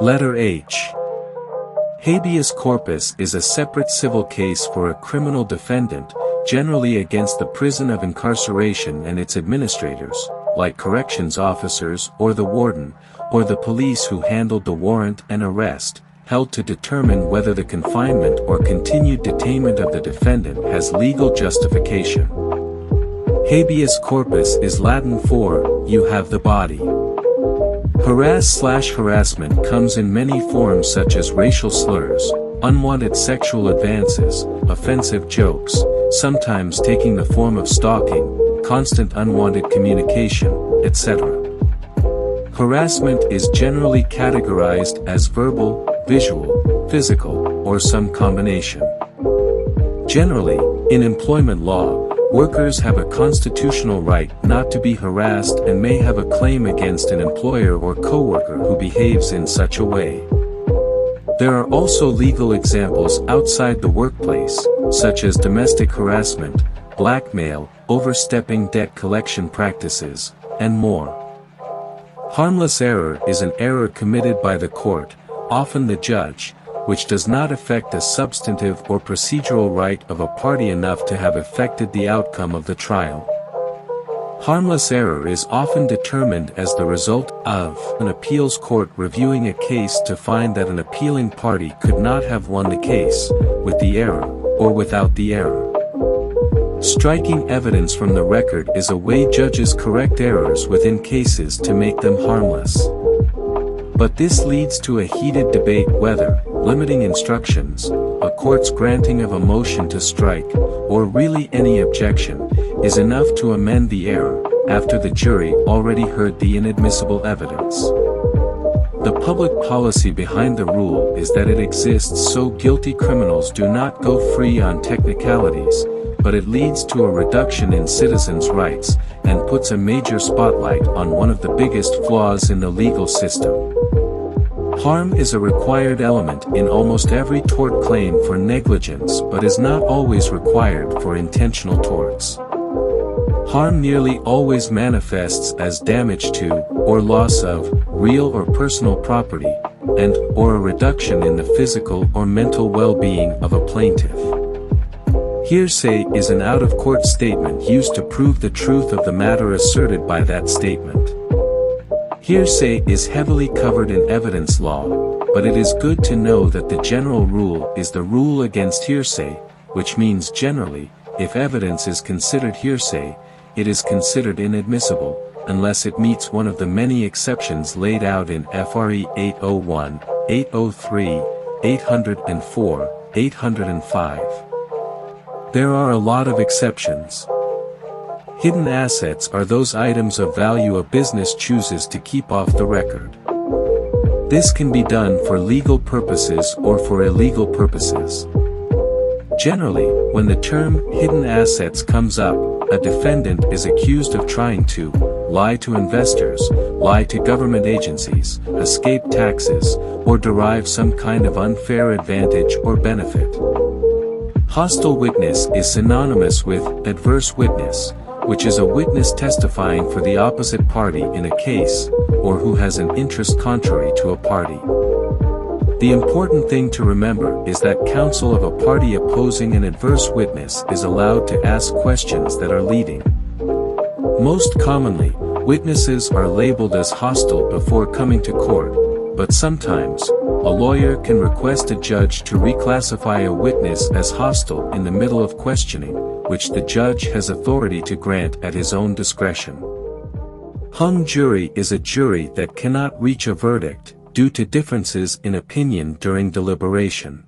Letter H. Habeas corpus is a separate civil case for a criminal defendant, generally against the prison of incarceration and its administrators, like corrections officers or the warden, or the police who handled the warrant and arrest, held to determine whether the confinement or continued detainment of the defendant has legal justification. Habeas corpus is Latin for, you have the body. Harassment comes in many forms such as racial slurs, unwanted sexual advances, offensive jokes, sometimes taking the form of stalking, constant unwanted communication, etc. Harassment is generally categorized as verbal, visual, physical, or some combination. Generally, in employment law, workers have a constitutional right not to be harassed and may have a claim against an employer or coworker who behaves in such a way. There are also legal examples outside the workplace, such as domestic harassment, blackmail, overstepping debt collection practices, and more. Harmless error is an error committed by the court, often the judge, which does not affect a substantive or procedural right of a party enough to have affected the outcome of the trial. Harmless error is often determined as the result of an appeals court reviewing a case to find that an appealing party could not have won the case, with the error, or without the error. Striking evidence from the record is a way judges correct errors within cases to make them harmless. But this leads to a heated debate whether, limiting instructions, a court's granting of a motion to strike, or really any objection, is enough to amend the error, after the jury already heard the inadmissible evidence. The public policy behind the rule is that it exists so guilty criminals do not go free on technicalities, but it leads to a reduction in citizens' rights, and puts a major spotlight on one of the biggest flaws in the legal system. Harm is a required element in almost every tort claim for negligence but is not always required for intentional torts. Harm nearly always manifests as damage to, or loss of, real or personal property, and, or a reduction in the physical or mental well-being of a plaintiff. Hearsay is an out-of-court statement used to prove the truth of the matter asserted by that statement. Hearsay is heavily covered in evidence law, but it is good to know that the general rule is the rule against hearsay, which means generally, if evidence is considered hearsay, it is considered inadmissible, unless it meets one of the many exceptions laid out in FRE 801, 803, 804, 805. There are a lot of exceptions. Hidden assets are those items of value a business chooses to keep off the record. This can be done for legal purposes or for illegal purposes. Generally, when the term hidden assets comes up, a defendant is accused of trying to lie to investors, lie to government agencies, escape taxes, or derive some kind of unfair advantage or benefit. Hostile witness is synonymous with adverse witness, which is a witness testifying for the opposite party in a case, or who has an interest contrary to a party. The important thing to remember is that counsel of a party opposing an adverse witness is allowed to ask questions that are leading. Most commonly, witnesses are labeled as hostile before coming to court, but sometimes, a lawyer can request a judge to reclassify a witness as hostile in the middle of questioning, which the judge has authority to grant at his own discretion. Hung jury is a jury that cannot reach a verdict, due to differences in opinion during deliberation.